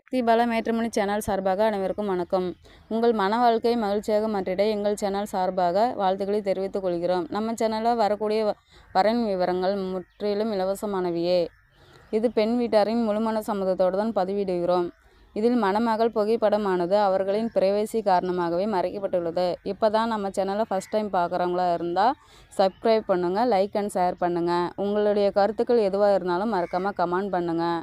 சக்தி Bala matrimony channel சார்பாக அனைவருக்கும் வணக்கம். உங்கள் மன வாழ்க்கை மகிழ்ச்சியாக மாற்றிட எங்கள் சேனல் சார்பாக வாழ்த்துக்களை தெரிவித்துக் கொள்கிறோம். நம்ம சேனலில் வரக்கூடிய வரன் விவரங்கள் முற்றிலும் இலவசமானவையே. இது பெண் வீட்டாரின் முழுமன சம்மதத்தோடு தான் பதிவிடுகிறோம். இதில் மணமகள் புகைப்படமானது அவர்களின் பிரைவசி காரணமாகவே மறைக்கப்பட்டுள்ளது. இப்போ தான் நம்ம சேனலை ஃபஸ்ட் டைம் பார்க்குறவங்களா இருந்தால் சப்ஸ்கிரைப் பண்ணுங்கள், லைக் அண்ட் ஷேர் பண்ணுங்கள். உங்களுடைய கருத்துக்கள் எதுவாக இருந்தாலும் மறக்காமல் கமெண்ட் பண்ணுங்கள்.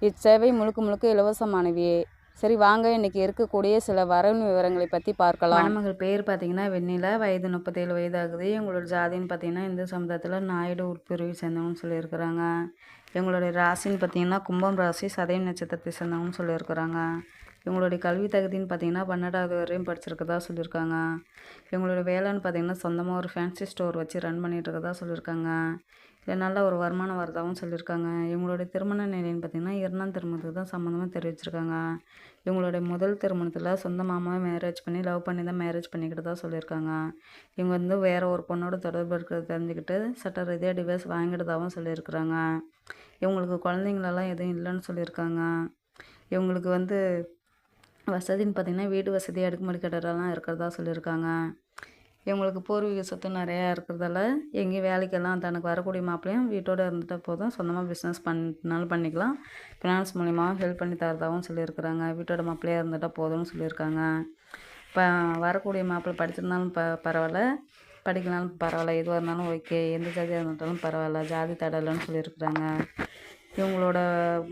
இச்சேவை முழுக்க இலவசமானவையே. சரி வாங்க, இன்றைக்கி இருக்கக்கூடிய சில வரன் விவரங்களை பற்றி பார்க்கலாம். மணமகள் பேர் பார்த்திங்கன்னா வெண்ணிலா, வயது 37 வயது ஆகுது. எங்களோட ஜாதின்னு பார்த்திங்கன்னா இந்து சமுதாயத்தில் நாயுடு உட்பிரிவை சேர்ந்தவங்கன்னு சொல்லியிருக்கிறாங்க. எங்களுடைய ராசின்னு பார்த்திங்கன்னா கும்பம் ராசி, சதயம் நட்சத்திரத்தை சேர்ந்தவங்கன்னு சொல்லியிருக்கிறாங்க. இவங்களுடைய கல்வி தகுதின்னு பார்த்திங்கன்னா 12வது வரையும் படிச்சிருக்கதா சொல்லியிருக்காங்க. இவங்களோட வேலைன்னு பார்த்திங்கன்னா சொந்தமாக ஒரு ஃபேன்சி ஸ்டோர் வச்சு ரன் பண்ணிகிட்டு இருக்கதா சொல்லியிருக்காங்க. இதில் நல்ல ஒரு வருமானம் வரதாகவும் சொல்லியிருக்காங்க. இவங்களுடைய திருமண நிலைன்னு பார்த்திங்கன்னா 2ஆம் திருமணத்துக்கு தான் சம்மந்தமாக தெரிவிச்சிருக்காங்க. இவங்களுடைய முதல் திருமணத்தில் சொந்த மாமாவை மேரேஜ் பண்ணி லவ் பண்ணி தான் மேரேஜ் பண்ணிக்கிட்டு தான் சொல்லியிருக்காங்க. இவங்க வந்து வேறு ஒரு பொண்ணோட தொடர்பு இருக்கிறத தெரிஞ்சுக்கிட்டு சட்ட ரீதியாக டிவோர்ஸ் வாங்கிடுதாகவும் சொல்லியிருக்கிறாங்க. இவங்களுக்கு குழந்தைங்களெல்லாம் எதுவும் இல்லைன்னு சொல்லியிருக்காங்க. இவங்களுக்கு வந்து வசதின்னு பார்த்திங்கன்னா வீடு வசதி, அடுக்குமாடி கட்டடம்லாம் இருக்கிறதா சொல்லியிருக்காங்க. இவங்களுக்கு பூர்வீக சொத்து நிறையா இருக்கிறதால எங்கேயும் வேலைக்கெல்லாம் தனக்கு வரக்கூடிய மாப்பிள்ளையும் வீட்டோடு இருந்துட்டால் போதும், சொந்தமாக பிஸ்னஸ் பண்ணாலும் பண்ணிக்கலாம், ஃபினான்ஸ் மூலியமாக ஹெல்ப் பண்ணி தரதாகவும் சொல்லியிருக்கிறாங்க. வீட்டோட மாப்பிள்ளையாக இருந்துட்டால் போதும்னு சொல்லியிருக்காங்க. இப்போ வரக்கூடிய மாப்பிள்ளை படிச்சிருந்தாலும் பரவாயில்ல, படிக்கலாலும் பரவாயில்ல, எதுவாக இருந்தாலும் ஓகே, எந்த ஜாதியாக இருந்தாலும் பரவாயில்ல, ஜாதி தடலைன்னு சொல்லியிருக்கிறாங்க. இவங்களோட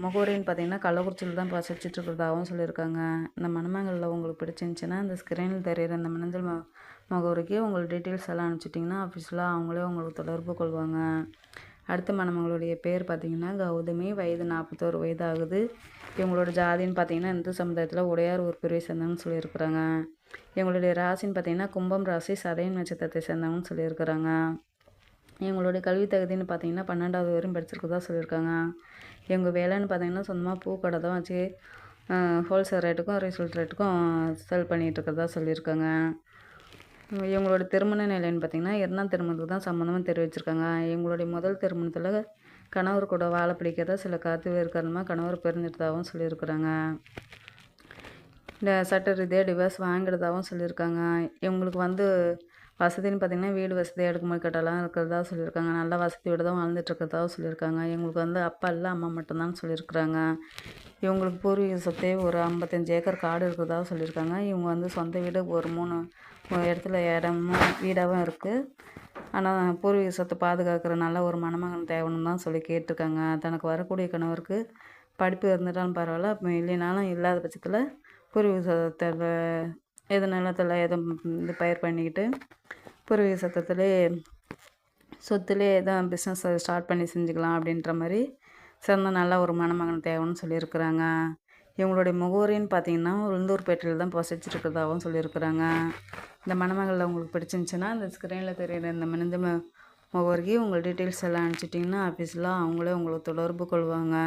முகவரின்னு பார்த்திங்கன்னா கள்ளக்குறிச்சியில் தான் வசிச்சுட்டு இருக்கிறதாகவும் சொல்லியிருக்காங்க. இந்த மணமகளில் உங்களுக்கு பிடிச்சிருந்துச்சின்னா இந்த ஸ்க்ரீனில் தெரிகிற இந்த மின்னஞ்சல் முகவரிக்கு உங்கள் டீட்டெயில்ஸ் எல்லாம் அனுப்பிச்சிட்டிங்கன்னா ஆஃபீஸில் அவங்களே உங்களுக்கு தொடர்பு கொள்வாங்க. அடுத்த மணமகளுடைய பேர் பார்த்திங்கன்னா கௌதமி, வயது 41 வயது ஆகுது. இவங்களோட ஜாதின்னு பார்த்திங்கன்னா இந்து சமுதாயத்தில் உடையார் ஒரு பிரிவை சேர்ந்தவங்கன்னு சொல்லியிருக்கிறாங்க. இவங்களுடைய ராசின்னு பார்த்திங்கன்னா கும்பம் ராசி, சதயம் நட்சத்திரத்தை சேர்ந்தவங்கன்னு சொல்லியிருக்கிறாங்க. இவங்களுடைய கல்வி தகுதின்னு பார்த்திங்கன்னா 12வது வரையும் படிச்சிருக்கதா சொல்லியிருக்காங்க. இவங்க வேலைன்னு பார்த்திங்கன்னா சொந்தமாக பூக்கடை தான் வச்சு ஹோல்சேல் ரேட்டுக்கும் ரீசேல் ரேட்டுக்கும் செல் பண்ணிகிட்டு இருக்கிறதா சொல்லியிருக்காங்க. இவங்களோட திருமண நிலைன்னு பார்த்திங்கன்னா 2ஆம் திருமணத்துக்கு தான் சம்மந்தமாக தெரிவிச்சிருக்காங்க. இவங்களுடைய முதல் திருமணத்தில் கணவர் கூட வாழ பிடிக்காத சில கருத்து வேறு காரணமாக கணவர் பிரிஞ்சிட்டதாகவும் சொல்லியிருக்கிறாங்க. இந்த சட்ட ரீதியாக டிவோர்ஸ் வாங்கிடுறதாகவும் சொல்லியிருக்காங்க. இவங்களுக்கு வந்து வசதின்னு பார்த்திங்கன்னா வீடு வசதி, அடுக்குமாடி கட்டலாம் இருக்கிறதா சொல்லியிருக்காங்க. நல்ல வசதியோடு தான் வாழ்ந்துட்டுருக்கிறதாகவும் சொல்லியிருக்காங்க. இவங்களுக்கு வந்து அப்பா இல்லை, அம்மா மட்டும்தான் சொல்லியிருக்கிறாங்க. இவங்களுக்கு பூர்வீக சொத்தே ஒரு 55 ஏக்கர் காடு இருக்கிறதாகவும் சொல்லியிருக்காங்க. இவங்க வந்து சொந்த வீடு ஒரு 3 இடத்துல இடமும் வீடாகவும் இருக்குது. ஆனால் பூர்வீக சொத்தை பாதுகாக்கிற நல்ல ஒரு மணமகன் தேவைன்னு தான் சொல்லி கேட்டிருக்காங்க. தனக்கு வரக்கூடிய கணவருக்கு படிப்பு இருந்துட்டாலும் பரவாயில்ல, இல்லைனாலும் இல்லாத பட்சத்தில் பூர்வீக சொத்தில் எது நிலத்தில் எதுவும் இது பயிர் பண்ணிக்கிட்டு பூர்வீக சொத்துலேயே எதுவும் பிஸ்னஸ் ஸ்டார்ட் பண்ணி செஞ்சுக்கலாம் அப்படின்ற மாதிரி சிறந்த நல்ல ஒரு மணமகன் தேவைன்னு சொல்லியிருக்கிறாங்க. இவங்களுடைய முகவரின்னு பார்த்திங்கன்னா உளுந்தூர்பேட்டையில் தான் வசிச்சிருக்கிறதாகவும் சொல்லியிருக்கிறாங்க. இந்த மணமகளில் உங்களுக்கு பிடிச்சிருந்துச்சின்னா இந்த ஸ்க்ரீனில் தெரிகிற இந்த மின்னஞ்சல் முகவரிக்கு உங்கள் டீட்டெயில்ஸ் எல்லாம் அனுப்பிச்சிட்டிங்கன்னா ஆஃபீஸில் அவங்களே உங்களுக்கு தொடர்பு கொள்வாங்க.